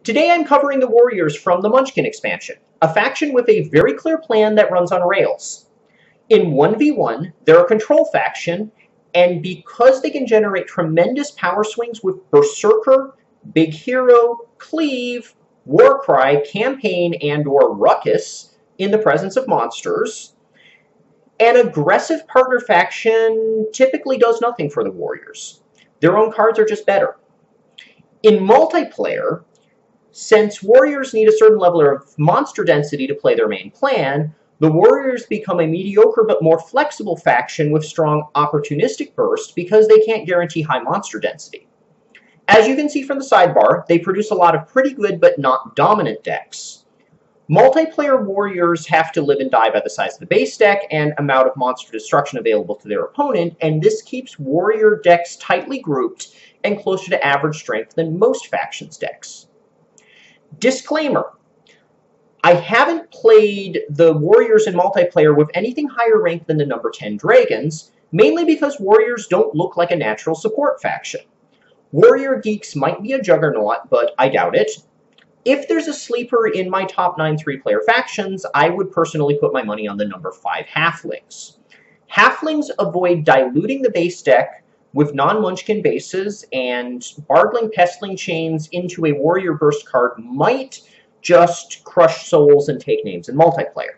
Today I'm covering the Warriors from the Munchkin expansion, a faction with a very clear plan that runs on rails. In 1v1, they're a control faction, and because they can generate tremendous power swings with Berserker, Big Hero, Cleave, Warcry, Campaign, and/or Ruckus in the presence of monsters, an aggressive partner faction typically does nothing for the Warriors. Their own cards are just better. In multiplayer, since Warriors need a certain level of monster density to play their main plan, the Warriors become a mediocre but more flexible faction with strong opportunistic burst because they can't guarantee high monster density. As you can see from the sidebar, they produce a lot of pretty good but not dominant decks. Multiplayer Warriors have to live and die by the size of the base deck and amount of monster destruction available to their opponent, and this keeps Warrior decks tightly grouped and closer to average strength than most factions' decks. Disclaimer: I haven't played the Warriors in multiplayer with anything higher ranked than the number 10 Dragons, mainly because Warriors don't look like a natural support faction. Warrior Geeks might be a juggernaut, but I doubt it. If there's a sleeper in my top 9 3-player factions, I would personally put my money on the number 5 Halflings. Halflings avoid diluting the base deck with non-Munchkin bases, and Bardling Pestling Chains into a Warrior Burst card might just crush souls and take names in multiplayer.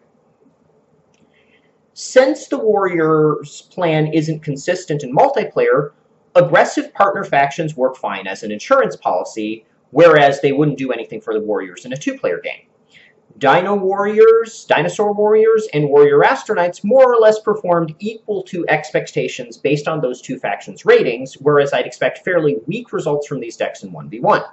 Since the Warriors' plan isn't consistent in multiplayer, aggressive partner factions work fine as an insurance policy, whereas they wouldn't do anything for the Warriors in a 2-player game. Dinosaur Warriors, and Warrior Astronauts more or less performed equal to expectations based on those two factions' ratings, whereas I'd expect fairly weak results from these decks in 1v1.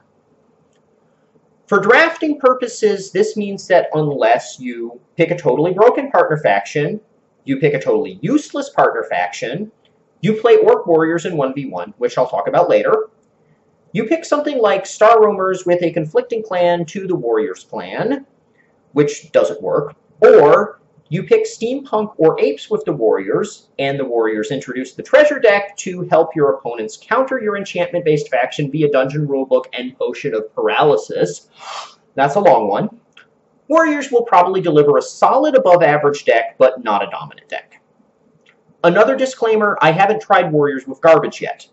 For drafting purposes, this means that unless you pick a totally broken partner faction, you pick a totally useless partner faction, you play Orc Warriors in 1v1, which I'll talk about later, you pick something like Star Roamers with a conflicting plan to the Warriors' plan, which doesn't work, or you pick Steampunk or Apes with the Warriors, and the Warriors introduce the Treasure deck to help your opponents counter your enchantment-based faction via Dungeon Rulebook and Potion of Paralysis. That's a long one. Warriors will probably deliver a solid above-average deck, but not a dominant deck. Another disclaimer, I haven't tried Warriors with garbage yet.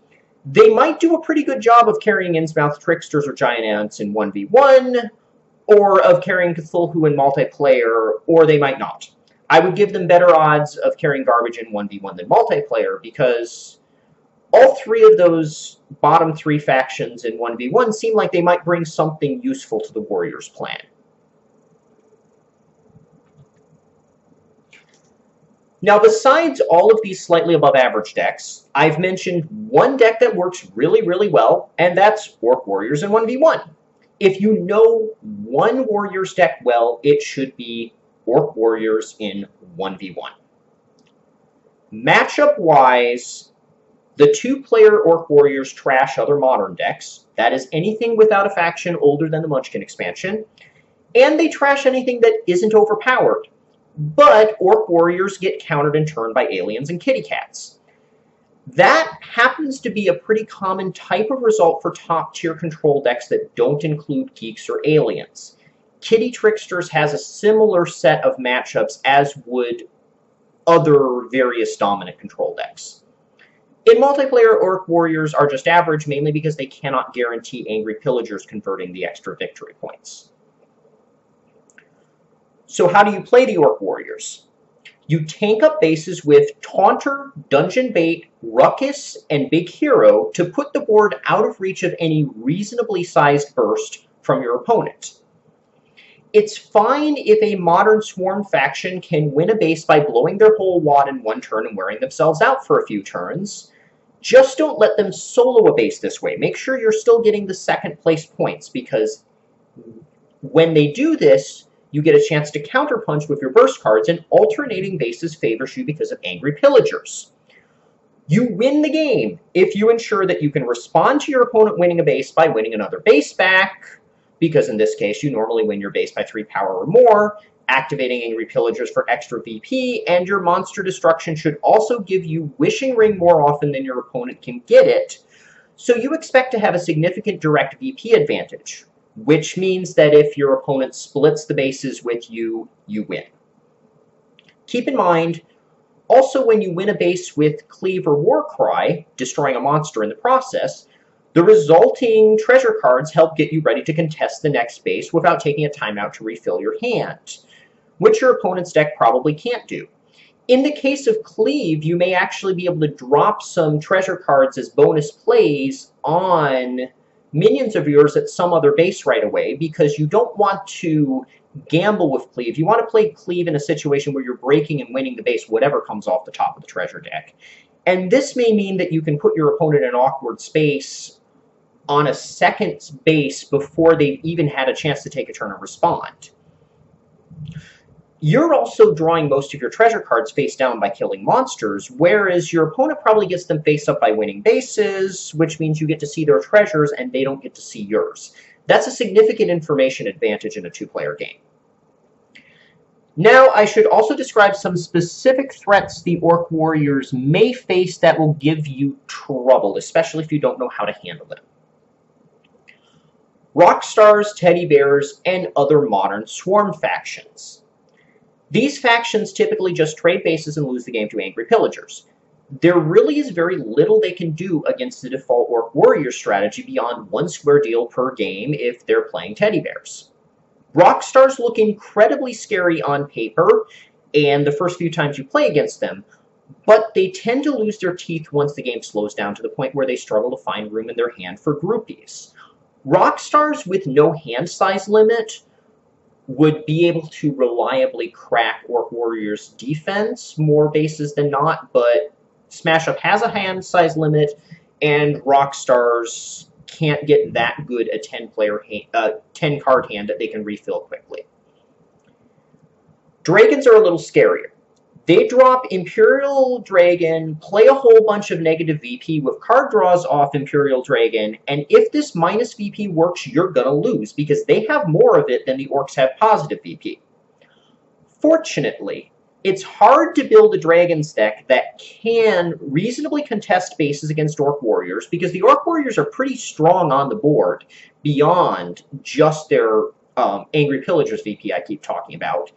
They might do a pretty good job of carrying Innsmouth Tricksters or Giant Ants in 1v1, or of carrying Cthulhu in multiplayer, or they might not. I would give them better odds of carrying garbage in 1v1 than multiplayer, because all 3 of those bottom 3 factions in 1v1 seem like they might bring something useful to the Warriors' plan. Now, besides all of these slightly above average decks, I've mentioned one deck that works really, really well, and that's Orc Warriors in 1v1. If you know one Warriors deck well, it should be Orc Warriors in 1v1. Matchup-wise, the 2-player Orc Warriors trash other modern decks, that is anything without a faction older than the Munchkin expansion, and they trash anything that isn't overpowered, but Orc Warriors get countered in turn by aliens and kitty cats. That happens to be a pretty common type of result for top-tier control decks that don't include geeks or aliens. Kitty Tricksters has a similar set of matchups as would other various dominant control decks. In multiplayer, Orc Warriors are just average, mainly because they cannot guarantee Angry Pillagers converting the extra victory points. So how do you play the Orc Warriors? You tank up bases with Taunter, Dungeon Bait, Ruckus, and Big Hero to put the board out of reach of any reasonably sized burst from your opponent. It's fine if a modern Swarm faction can win a base by blowing their whole wad in one turn and wearing themselves out for a few turns. Just don't let them solo a base this way. Make sure you're still getting the second place points, because when they do this, you get a chance to counterpunch with your burst cards, and alternating bases favors you because of Angry Pillagers. You win the game if you ensure that you can respond to your opponent winning a base by winning another base back, because in this case you normally win your base by 3 power or more, activating Angry Pillagers for extra VP, and your monster destruction should also give you Wishing Ring more often than your opponent can get it, so you expect to have a significant direct VP advantage. which means that if your opponent splits the bases with you, you win. Keep in mind, also when you win a base with Cleave or Warcry, destroying a monster in the process, the resulting treasure cards help get you ready to contest the next base without taking a timeout to refill your hand, which your opponent's deck probably can't do. In the case of Cleave, you may actually be able to drop some treasure cards as bonus plays on minions of yours at some other base right away, because you don't want to gamble with Cleave. You want to play Cleave in a situation where you're breaking and winning the base, whatever comes off the top of the treasure deck. And this may mean that you can put your opponent in an awkward space on a second base before they've even had a chance to take a turn and respond. You're also drawing most of your treasure cards face down by killing monsters, whereas your opponent probably gets them face up by winning bases, which means you get to see their treasures and they don't get to see yours. That's a significant information advantage in a two-player game. Now, I should also describe some specific threats the Orc Warriors may face that will give you trouble, especially if you don't know how to handle them. Rock stars, teddy bears, and other modern swarm factions. These factions typically just trade bases and lose the game to angry pillagers. There really is very little they can do against the default Orc Warrior strategy beyond one square deal per game if they're playing teddy bears. Rock stars look incredibly scary on paper, and the first few times you play against them, but they tend to lose their teeth once the game slows down to the point where they struggle to find room in their hand for groupies. Rock stars with no hand size limit would be able to reliably crack Orc Warriors' defense more bases than not, but Smash Up has a hand size limit, and Rock stars can't get that good a 10 card hand that they can refill quickly. Dragons are a little scarier. They drop Imperial Dragon, play a whole bunch of negative VP with card draws off Imperial Dragon, and if this minus VP works, you're gonna lose, because they have more of it than the Orcs have positive VP. Fortunately, it's hard to build a Dragons deck that can reasonably contest bases against Orc Warriors, because the Orc Warriors are pretty strong on the board beyond just their Angry Pillagers VP I keep talking about.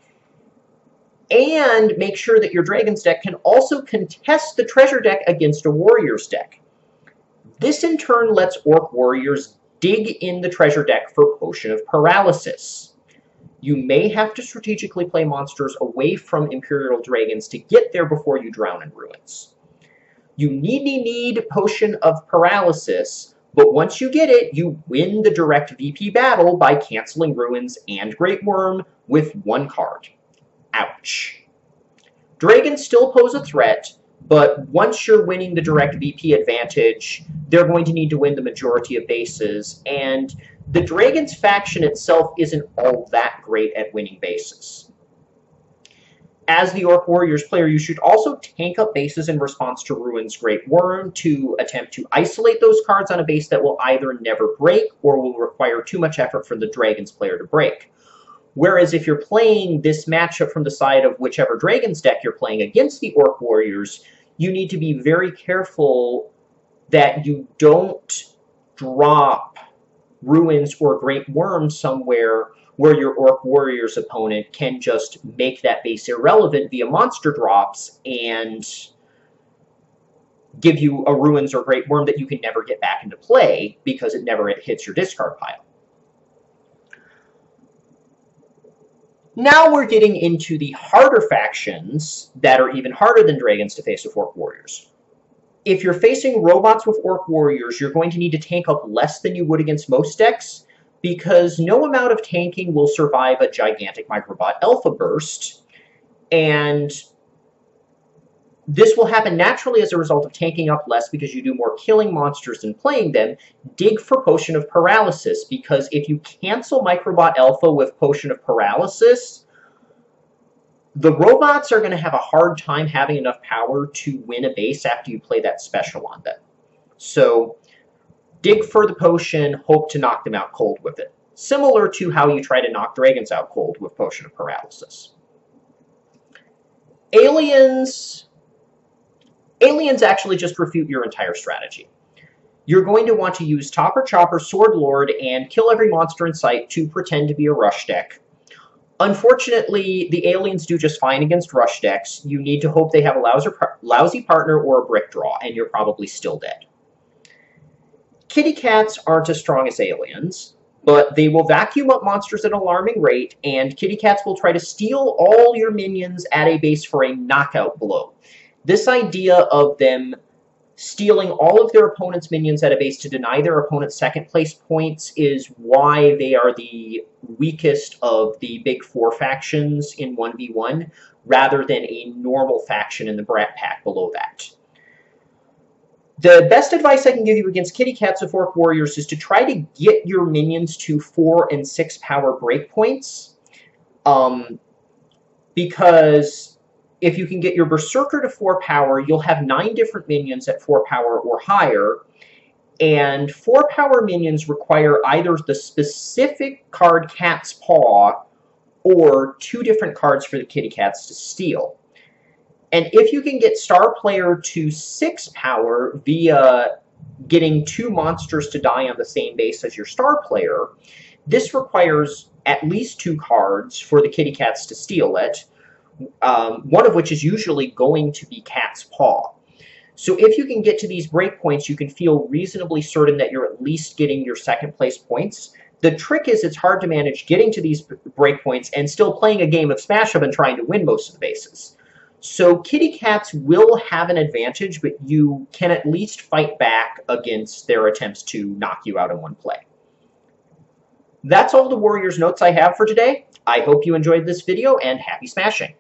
And make sure that your Dragons deck can also contest the treasure deck against a Warriors deck. This in turn lets Orc Warriors dig in the treasure deck for Potion of Paralysis. You may have to strategically play monsters away from Imperial Dragons to get there before you drown in ruins. You need Potion of Paralysis, but once you get it, you win the direct VP battle by canceling Ruins and Great Worm with one card. Ouch. Dragons still pose a threat, but once you're winning the direct VP advantage, they're going to need to win the majority of bases, and the Dragons faction itself isn't all that great at winning bases. As the Orc Warriors player, you should also tank up bases in response to Ruin's Great Worm to attempt to isolate those cards on a base that will either never break or will require too much effort for the Dragons player to break. Whereas if you're playing this matchup from the side of whichever Dragons deck you're playing against the Orc Warriors, you need to be very careful that you don't drop Ruins or Great Worm somewhere where your Orc Warriors opponent can just make that base irrelevant via monster drops and give you a Ruins or Great Worm that you can never get back into play because it never hits your discard pile. Now we're getting into the harder factions that are even harder than Dragons to face with Orc Warriors. If you're facing robots with Orc Warriors, you're going to need to tank up less than you would against most decks, because no amount of tanking will survive a gigantic Microbot Alpha Burst, and this will happen naturally as a result of tanking up less because you do more killing monsters than playing them. Dig for Potion of Paralysis, because if you cancel Microbot Alpha with Potion of Paralysis, the robots are going to have a hard time having enough power to win a base after you play that special on them. So dig for the potion, hope to knock them out cold with it. Similar to how you try to knock dragons out cold with Potion of Paralysis. Aliens actually just refute your entire strategy. you're going to want to use Topper, Chopper, Sword Lord, and kill every monster in sight to pretend to be a rush deck. Unfortunately, the aliens do just fine against rush decks. You need to hope they have a lousy partner or a brick draw, and you're probably still dead. Kitty cats aren't as strong as aliens, but they will vacuum up monsters at an alarming rate, and kitty cats will try to steal all your minions at a base for a knockout blow. This idea of them stealing all of their opponent's minions at a base to deny their opponent's second place points is why they are the weakest of the big four factions in 1v1, rather than a normal faction in the Brat Pack below that. The best advice I can give you against kitty cats of Orc Warriors is to try to get your minions to 4 and 6 power breakpoints, because if you can get your Berserker to 4 power, you'll have 9 different minions at 4 power or higher, and 4 power minions require either the specific card Cat's Paw or 2 different cards for the kitty cats to steal. And if you can get Star Player to 6 power via getting 2 monsters to die on the same base as your Star Player, this requires at least 2 cards for the kitty cats to steal it, one of which is usually going to be Cat's Paw. So if you can get to these breakpoints, you can feel reasonably certain that you're at least getting your second place points. The trick is it's hard to manage getting to these breakpoints and still playing a game of Smash Up and trying to win most of the bases. So kitty cats will have an advantage, but you can at least fight back against their attempts to knock you out in one play. That's all the Warriors notes I have for today. I hope you enjoyed this video, and happy smashing!